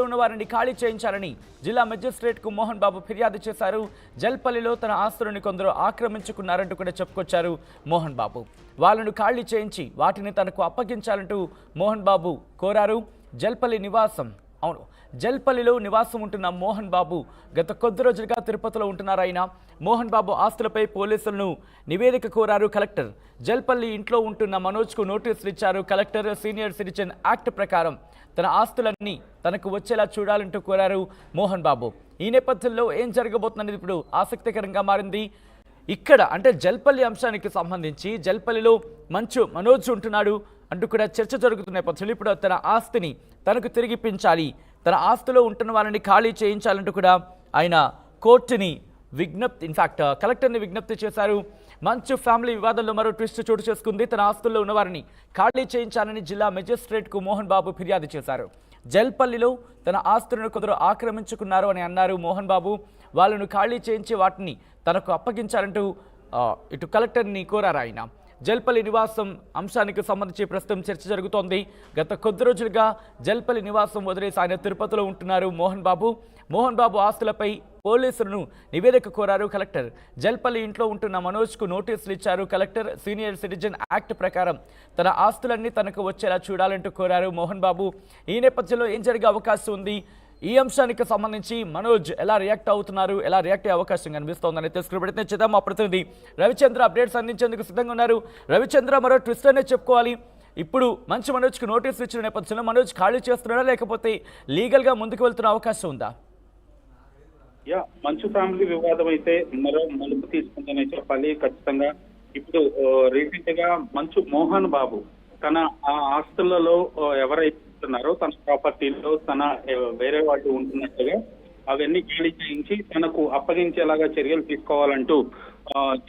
ఉన్న వారిని ఖాళీ చేయించాలని జిల్లా మెజిస్ట్రేట్కు మోహన్ బాబు ఫిర్యాదు చేశారు. జల్పల్లిలో తన ఆస్తులను కొందరు ఆక్రమించుకున్నారంటూ కూడా చెప్పుకొచ్చారు మోహన్ బాబు. వాళ్ళను ఖాళీ చేయించి వాటిని తనకు అప్పగించాలంటూ మోహన్ బాబు కోరారు. జల్పల్లి నివాసం జల్పల్లిలో నివాసం ఉంటున్న మోహన్ బాబు గత కొద్ది రోజులుగా తిరుపతిలో ఉంటున్నారు. ఆయన మోహన్ బాబు ఆస్తులపై పోలీసులను నివేదిక కోరారు కలెక్టర్. జల్పల్లి ఇంట్లో ఉంటున్న మనోజ్కు నోటీసులు ఇచ్చారు కలెక్టర్. సీనియర్ సిటిజన్ యాక్ట్ ప్రకారం తన ఆస్తులన్నీ తనకు వచ్చేలా చూడాలంటూ కోరారు మోహన్ బాబు. ఈ నేపథ్యంలో ఏం జరగబోతుందనేది ఇప్పుడు ఆసక్తికరంగా మారింది. ఇక్కడ అంటే జల్పల్లి అంశానికి సంబంధించి జల్పల్లిలో మనోజ్ ఉంటున్నాడు అంటూ కూడా చర్చ జరుగుతున్న నేపథ్యంలో ఇప్పుడు తన ఆస్తిని తనకు తిరిగిపించాలి, తన ఆస్తిలో ఉంటున్న వాళ్ళని ఖాళీ చేయించాలంటూ కూడా ఆయన కోర్టుని కలెక్టర్ని విజ్ఞప్తి చేశారు. మంచు ఫ్యామిలీ వివాదంలో మరో ట్విస్ట్ చోటు చేసుకుంది. తన ఆస్తుల్లో ఉన్న వారిని ఖాళీ చేయించాలని జిల్లా మెజిస్ట్రేట్కు మోహన్ బాబు ఫిర్యాదు చేశారు. జల్పల్లిలో తన ఆస్తులను కొందరు ఆక్రమించుకున్నారు అని అన్నారు మోహన్ బాబు. వాళ్ళను ఖాళీ చేయించి వాటిని తనకు అప్పగించాలంటూ ఇటు కలెక్టర్ని కోరారు ఆయన. జల్పల్లి నివాసం అంశానికి సంబంధించి ప్రస్తుతం చర్చ జరుగుతోంది. గత కొద్ది రోజులుగా జల్పల్లి నివాసం వదిలేసి ఆయన తిరుపతిలో ఉంటున్నారు మోహన్ బాబు ఆస్తులపై పోలీసులను నివేదిక కోరారు కలెక్టర్. జల్పల్లి ఇంట్లో ఉంటున్న మనోజ్కు నోటీసులు ఇచ్చారు కలెక్టర్. సీనియర్ సిటిజన్ యాక్ట్ ప్రకారం తన ఆస్తులన్నీ తనకు వచ్చేలా చూడాలంటూ కోరారు మోహన్ బాబు. ఈ నేపథ్యంలో ఏం జరిగే అవకాశం ఉంది, ఈ అంశానికి సంబంధించి మనోజ్ ఎలా రియాక్ట్ అవుతున్నారు, ఎలా రియాక్ట్ అయ్యే అవకాశం కనిపిస్తోందని తెలుసుకునే చేద్దాం. మా ప్రతినిధి రవిచంద్ర అప్డేట్స్ అందించేందుకు సిద్ధంగా ఉన్నారు. రవిచంద్ర, మరో ట్విస్ట్ అనే చెప్పుకోవాలి. ఇప్పుడు మనోజ్కి నోటీసులు ఇచ్చిన నేపథ్యంలో మనోజ్ ఖాళీ చేస్తున్నాడా లేకపోతే లీగల్గా ముందుకు వెళ్తున్న అవకాశం ఉందా? మంచు ఫ్యామిలీ వివాదం అయితే మరో మలుపు తీసుకుందనే చెప్పాలి. ఖచ్చితంగా ఇప్పుడు రీసెంట్ గా మోహన్ బాబు తన ఆస్తులలో ఎవరైతే ఉంటున్నారో తన ప్రాపర్టీలో తన వేరే వాళ్ళు ఉంటున్నట్టుగా అవన్నీ ఖాళీ చేయించి తనకు అప్పగించేలాగా చర్యలు తీసుకోవాలంటూ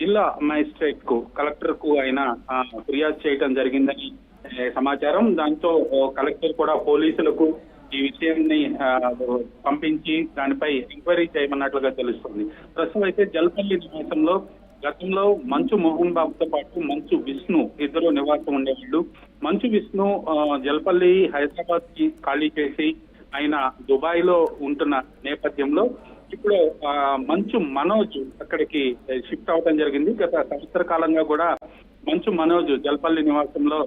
జిల్లా మ్యాజిస్ట్రేట్ కు కలెక్టర్ కు ఆయన ఫిర్యాదు చేయడం జరిగిందని సమాచారం. దాంతో కలెక్టర్ కూడా పోలీసులకు ఈ విషయాన్ని పంపించి దానిపై ఎంక్వైరీ చేయమన్నట్లుగా తెలుస్తుంది. ప్రస్తుతం అయితే జల్పల్లి నివాసంలో గతంలో మోహన్ బాబుతో పాటు విష్ణు ఇద్దరు నివాసం ఉండేవాళ్ళు. విష్ణు జల్పల్లి హైదరాబాద్ కి ఖాళీ చేసి ఆయన దుబాయ్ లో ఉంటున్న నేపథ్యంలో ఇప్పుడు మనోజ్ అక్కడికి షిఫ్ట్ అవడం జరిగింది. గత సంవత్సర కాలంగా కూడా మనోజ్ జల్పల్లి నివాసంలో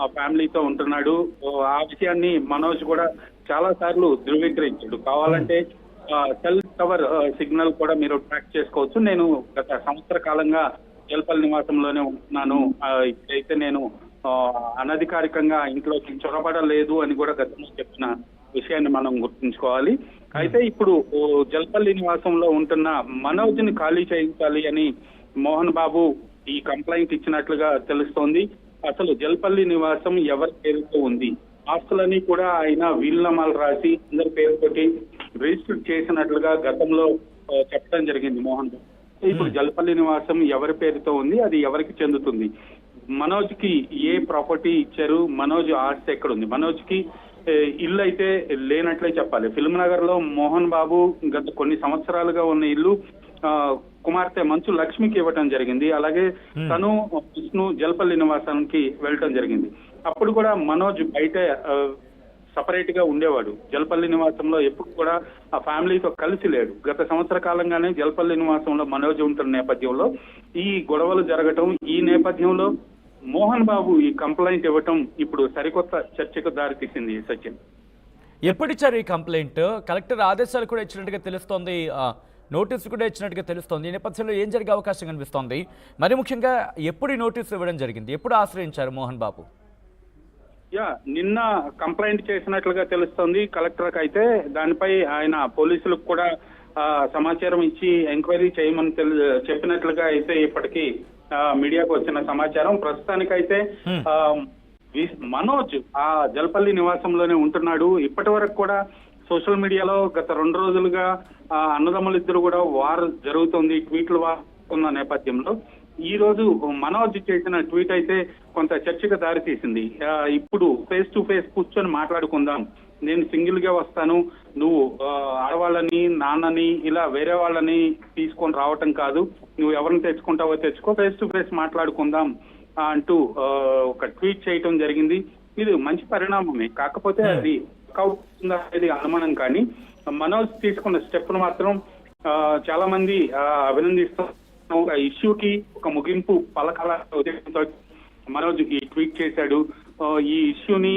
ఆ ఫ్యామిలీతో ఉంటున్నాడు. ఆ విషయాన్ని మనోజ్ కూడా చాలా సార్లు ధృవీకరించాడు. కావాలంటే సెల్ టవర్ సిగ్నల్ కూడా మీరు ట్రాక్ చేసుకోవచ్చు. నేను గత సంవత్సర కాలంగా జల్పల్లి నివాసంలోనే ఉంటున్నాను, ఇప్పుడైతే నేను అనధికారికంగా ఇంట్లోకి చొరబడలేదు అని కూడా గతంలో చెప్పిన విషయాన్ని మనం గుర్తుంచుకోవాలి. అయితే ఇప్పుడు జల్పల్లి నివాసంలో ఉంటున్న మనోజ్ని ఖాళీ చేయించాలి అని మోహన్ బాబు ఈ కంప్లైంట్ ఇచ్చినట్లుగా తెలుస్తోంది. అసలు జల్పల్లి నివాసం ఎవరి పేరుతో ఉంది, ఆస్తులని కూడా ఆయన వీలునామాలు రాసి అందరి పేరుతోటి రిజిస్టర్ చేసినట్లుగా గతంలో చెప్పడం జరిగింది మోహన్ బాబు. ఇప్పుడు జల్పల్లి నివాసం ఎవరి పేరుతో ఉంది, అది ఎవరికి చెందుతుంది, మనోజ్ కి ఏ ప్రాపర్టీ ఇచ్చారు, మనోజ్ ఆస్తి ఎక్కడ ఉంది, మనోజ్ కి ఇల్లు అయితే లేనట్లే చెప్పాలి. ఫిల్మ్ నగర్ లో మోహన్ బాబు గత కొన్ని సంవత్సరాలుగా ఉన్న ఇల్లు కుమార్తె మంచు లక్ష్మికి ఇవ్వటం జరిగింది. అలాగే తను విష్ణు జల్పల్లి నివాసానికి వెళ్ళటం జరిగింది. అప్పుడు కూడా మనోజ్ బయట సపరేట్ గా ఉండేవాడు. జల్పల్లి నివాసంలో ఎప్పుడు కూడా ఆ ఫ్యామిలీతో కలిసి లేడు. గత సంవత్సర కాలంగానే జల్పల్లి నివాసంలో మనోజ్ ఉంటున్న నేపథ్యంలో ఈ గొడవలు జరగటం, ఈ నేపథ్యంలో మోహన్ బాబు ఈ కంప్లైంట్ ఇవ్వటం ఇప్పుడు సరికొత్త చర్చకు దారితీసింది. సచిన్, ఎప్పుడు ఇచ్చారు ఈ కంప్లైంట్? కలెక్టర్ ఆదేశాలు కూడా ఇచ్చినట్టుగా తెలుస్తోంది, నోటీసు కూడా ఇచ్చినట్టుగా తెలుస్తోంది. ఈ నేపథ్యంలో ఏం జరిగే అవకాశం కనిపిస్తోంది? మరి ముఖ్యంగా ఎప్పుడు ఈ నోటీసు ఇవ్వడం జరిగింది, ఎప్పుడు ఆశ్రయించారు మోహన్ బాబు? నిన్న కంప్లైంట్ చేసినట్లుగా తెలుస్తోంది కలెక్టర్ కి. అయితే దానిపై ఆయన పోలీసులకు కూడా సమాచారం ఇచ్చి ఎంక్వైరీ చేయమని చెప్పినట్లుగా అయితే ఇప్పటికీ మీడియాకు వచ్చిన సమాచారం. ప్రస్తుతానికైతే మనోజ్ ఆ జల్పల్లి నివాసంలోనే ఉంటున్నాడు. ఇప్పటి వరకు కూడా సోషల్ మీడియాలో గత 2 రోజులుగా అన్నదమ్ములు ఇద్దరు కూడా వార్ జరుగుతుంది, ట్వీట్లు వారుతున్న నేపథ్యంలో ఈ రోజు మనోజ్ చేసిన ట్వీట్ అయితే కొంత చర్చకు దారితీసింది. ఇప్పుడు ఫేస్ టు ఫేస్ కూర్చొని మాట్లాడుకుందాం, నేను సింగిల్ గా వస్తాను, నువ్వు ఆడవాళ్ళని నాన్నని ఇలా వేరే వాళ్ళని తీసుకొని రావటం కాదు, నువ్వు ఎవరిని తెచ్చుకుంటావో తెచ్చుకో, ఫేస్ టు ఫేస్ మాట్లాడుకుందాం అంటూ ఒక ట్వీట్ చేయటం జరిగింది. ఇది మంచి పరిణామమే. కాకపోతే అది ఒక వర్కౌట్ అనేది అనుమానం. కానీ మనోజ్ తీసుకున్న స్టెప్ ను మాత్రం చాలా మంది అభినందిస్తున్నారు. ఇష్యూకి ఒక ముగింపు పలకాల ఉద్దేశంతో మనోజ్ ఈ ట్వీట్ చేశాడు. ఈ ఇష్యూని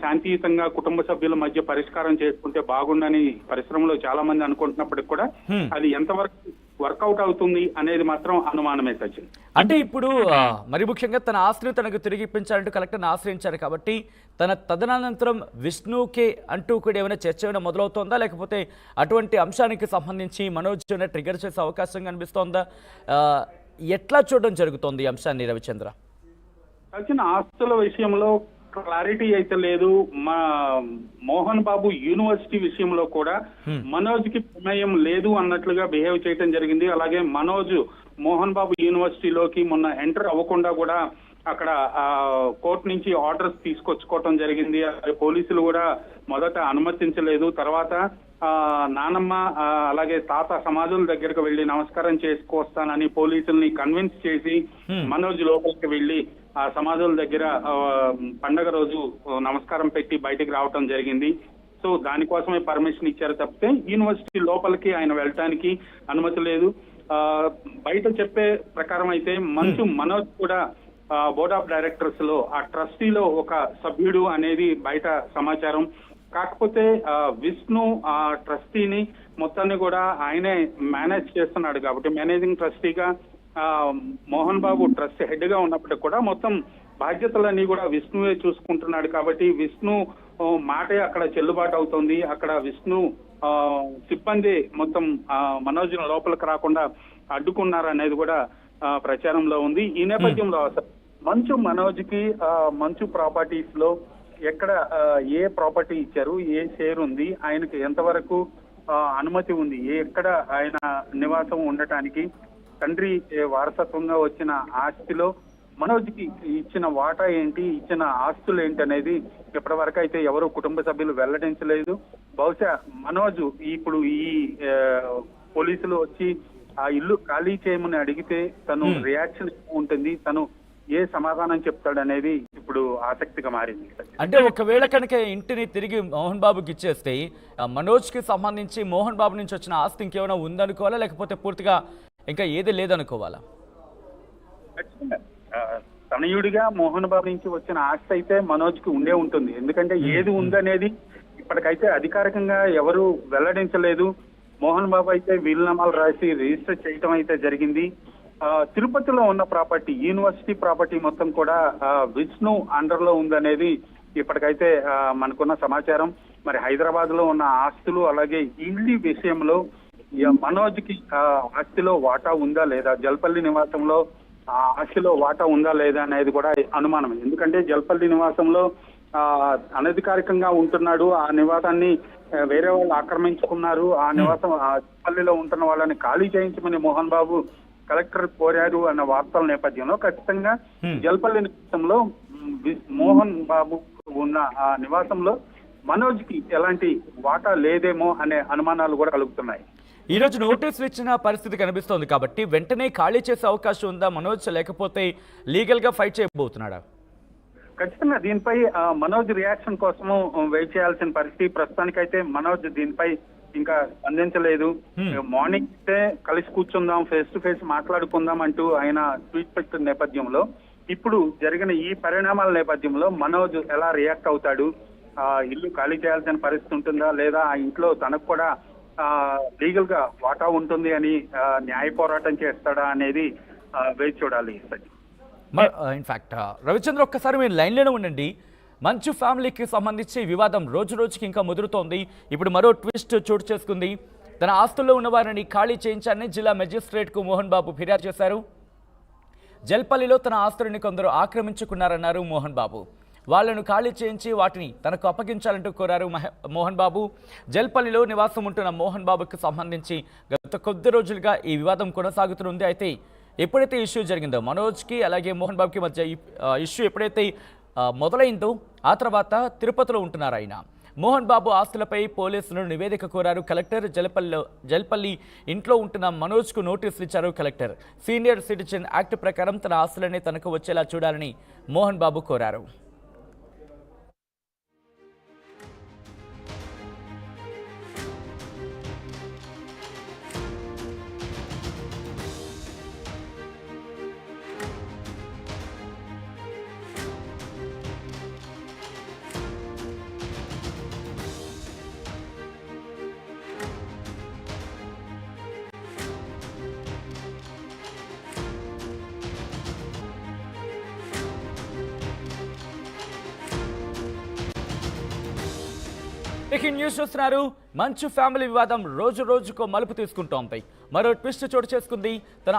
శాంతియుతంగా కుటుంబ సభ్యుల మధ్య పరిష్కారం చేసుకుంటే బాగుండని పరిశ్రమలో చాలా మంది అనుకుంటున్నప్పటికి కూడా అది ఎంతవరకు వర్కౌట్ అవుతుంది అనేది మాత్రం అనుమానమే సచిన్. అంటే ఇప్పుడు మరి ముఖ్యంగా తన ఆస్తిని తనకు తిరిగి ఇప్పించాలంటూ కలెక్టర్ని ఆశ్రయించారు కాబట్టి తన తదనంతరం విష్ణుకే అంటూ కూడా ఏమైనా చర్చ ఏమైనా మొదలవుతోందా, లేకపోతే అటువంటి అంశానికి సంబంధించి మనోజ్ ట్రిగర్ చేసే అవకాశం కనిపిస్తోందా? ఎట్లా చూడడం జరుగుతోంది ఈ అంశాన్ని రవిచంద్ర? సచిన్, ఆస్తుల విషయంలో క్లారిటీ అయితే లేదు. మా మోహన్ బాబు యూనివర్సిటీ విషయంలో కూడా మనోజ్ కి ప్రమేయం లేదు అన్నట్లుగా బిహేవ్ చేయడం జరిగింది. అలాగే మనోజ్ మోహన్ బాబు యూనివర్సిటీలోకి మొన్న ఎంటర్ అవ్వకుండా కూడా అక్కడ కోర్టు నుంచి ఆర్డర్స్ తీసుకొచ్చుకోవటం జరిగింది. పోలీసులు కూడా మొదట అనుమతించలేదు. తర్వాత నానమ్మ అలాగే తాత సమాధుల దగ్గరకు వెళ్లి నమస్కారం చేసుకొస్తానని పోలీసుల్ని కన్విన్స్ చేసి మనోజ్ లోపలికి వెళ్లి ఆ సమాధుల దగ్గర పండగ రోజు నమస్కారం పెట్టి బయటకు రావటం జరిగింది. సో దానికోసమే పర్మిషన్ ఇచ్చారు తప్పితే యూనివర్సిటీ లోపలికి ఆయన వెళ్ళటానికి అనుమతి లేదు. బయట చెప్పే ప్రకారం అయితే మంచు మనోజ్ కూడా బోర్డ్ ఆఫ్ డైరెక్టర్స్ లో ఆ ట్రస్టీలో ఒక సభ్యుడు అనేది బయట సమాచారం. కాకపోతే విష్ణు ఆ ట్రస్టీని మొత్తాన్ని కూడా ఆయనే మేనేజ్ చేస్తున్నాడు కాబట్టి managing ట్రస్టీగా Mohan Babu trust head గా ఉన్నప్పటికీ కూడా మొత్తం బాధ్యతలన్నీ కూడా విష్ణువే చూసుకుంటున్నాడు కాబట్టి విష్ణు మాటే అక్కడ చెల్లుబాటు అవుతుంది. అక్కడ విష్ణు సిబ్బంది మొత్తం మనోజ్ లోపలికి రాకుండా అడ్డుకున్నారనేది కూడా ప్రచారంలో ఉంది. ఈ నేపథ్యంలో మంచు మనోజ్ కి మంచు ప్రాపర్టీస్ లో ఎక్కడ ఏ ప్రాపర్టీ ఇచ్చారు, ఏ షేర్ ఉంది, ఆయనకి ఎంతవరకు అనుమతి ఉంది, ఎక్కడ ఆయన నివాసం ఉండటానికి, తండ్రి వారసత్వంగా వచ్చిన ఆస్తిలో మనోజ్ కి ఇచ్చిన వాటా ఏంటి, ఇచ్చిన ఆస్తులు ఏంటి అనేది ఇప్పటి వరకు అయితే ఎవరు కుటుంబ సభ్యులు వెల్లడించలేదు. బహుశా మనోజ్ ఇప్పుడు ఈ పోలీసులు వచ్చి ఆ ఇల్లు ఖాళీ చేయమని అడిగితే తను రియాక్షన్ ఉంటుంది, తను ఏ సమాధానం చెప్తాడనేది ఇప్పుడు ఆసక్తిగా మారింది. అంటే ఒకవేళ కనుక ఇంటిని తిరిగి మోహన్ బాబుకి ఇచ్చేస్తే మనోజ్ కి సంబంధించి మోహన్ బాబు నుంచి వచ్చిన ఆస్తి ఇంకేమైనా ఉందనుకోవాలా, లేకపోతే పూర్తిగా ఇంకా ఏది లేదనుకోవాలా? తనయుడిగా మోహన్ బాబు నుంచి వచ్చిన ఆస్తి అయితే మనోజ్ కి ఉండే ఉంటుంది. ఎందుకంటే ఏది ఉందనేది ఇప్పటికైతే అధికారికంగా ఎవరు వెల్లడించలేదు. మోహన్ బాబు అయితే వీలునామాలు రాసి రిజిస్టర్ చేయటం అయితే జరిగింది. తిరుపతిలో ఉన్న ప్రాపర్టీ, యూనివర్సిటీ ప్రాపర్టీ మొత్తం కూడా విష్ణు అండర్ లో ఉందనేది ఇప్పటికైతే మనకున్న సమాచారం. మరి హైదరాబాద్ లో ఉన్న ఆస్తులు అలాగే ఇల్లు విషయంలో మనోజ్ కి ఆస్తిలో వాటా ఉందా లేదా, జల్పల్లి నివాసంలో ఆస్తిలో వాటా ఉందా లేదా అనేది కూడా అనుమానం. ఎందుకంటే జల్పల్లి నివాసంలో అనధికారికంగా ఉంటున్నాడు. ఆ నివాసాన్ని వేరే వాళ్ళు ఆక్రమించుకున్నారు. ఆ నివాసం జల్పల్లిలో ఉంటున్న వాళ్ళని ఖాళీ చేయించమని మోహన్ బాబు కలెక్టర్ కోరారు అన్న వార్తల నేపథ్యంలో ఖచ్చితంగా జల్పల్లి నివాసంలో మోహన్ బాబు ఉన్న ఆ నివాసంలో మనోజ్ కి ఎలాంటి వాటా లేదేమో అనే అనుమానాలు కూడా కలుగుతున్నాయి. ఈ రోజు నోటీసులు ఇచ్చిన పరిస్థితి కనిపిస్తోంది కాబట్టి వెంటనే ఖాళీ చేసే అవకాశం ఉందా మనోజ్, లేకపోతే లీగల్ గా ఫైట్ చేయబోతున్నాడా? ఖచ్చితంగా దీనిపై మనోజ్ రియాక్షన్ కోసము వెయిట్ చేయాల్సిన పరిస్థితి. ప్రస్తుతానికైతే మనోజ్ దీనిపై ఇంకా స్పందించలేదు. మార్నింగ్ అయితే కలిసి కూర్చుందాం, ఫేస్ టు ఫేస్ మాట్లాడుకుందాం అంటూ ఆయన ట్వీట్ పెట్టిన నేపథ్యంలో ఇప్పుడు జరిగిన ఈ పరిణామాల నేపథ్యంలో మనోజ్ ఎలా రియాక్ట్ అవుతాడు, ఇల్లు ఖాళీ చేయాల్సిన పరిస్థితి ఉంటుందా లేదా, ఆ ఇంట్లో తనకు కూడా లీగల్ గా వాటా ఉంటుంది అని న్యాయ పోరాటం చేస్తాడా అనేది వేచి చూడాలి. ఇన్ఫాక్ట్ రవిచంద్ర, ఒక్కసారి మీరు లైన్లోనే ఉండండి. మంచు ఫ్యామిలీకి సంబంధించి వివాదం రోజు రోజుకి ఇంకా ముదురుతోంది. ఇప్పుడు మరో ట్విస్ట్ చోటు చేసుకుంది. తన ఆస్తుల్లో ఉన్న వారిని ఖాళీ చేయించాలని జిల్లా మెజిస్ట్రేట్కు మోహన్ బాబు ఫిర్యాదు చేశారు. జల్పల్లిలో తన ఆస్తులని కొందరు ఆక్రమించుకున్నారన్నారు మోహన్ బాబు. వాళ్లను ఖాళీ చేయించి వాటిని తనకు అప్పగించాలంటూ కోరారు మోహన్ బాబు. జల్పల్లిలో నివాసం ఉంటున్న మోహన్ బాబుకు సంబంధించి గత కొద్ది రోజులుగా ఈ వివాదం కొనసాగుతుంది. అయితే ఎప్పుడైతే ఇష్యూ జరిగిందో మనోజ్కి అలాగే మోహన్ బాబుకి మధ్య ఇష్యూ ఎప్పుడైతే మొదలైందో ఆ తర్వాత తిరుపతిలో ఉంటున్నారు ఆయన. మోహన్ బాబు ఆస్తులపై పోలీసులు నివేదిక కోరారు కలెక్టర్. జల్పల్లి ఇంట్లో ఉంటున్న మనోజ్కు నోటీసులు ఇచ్చారు కలెక్టర్. సీనియర్ సిటిజన్ యాక్ట్ ప్రకారం తన ఆస్తులనే తనకు వచ్చేలా చూడాలని మోహన్ బాబు కోరారు. ఇక ఈ న్యూస్ చూస్తున్నారు. మంచు ఫ్యామిలీ వివాదం రోజు రోజుకో మలుపు తీసుకుంటోంది. మరో ట్విస్ట్ చోటు చేసుకుంది. తన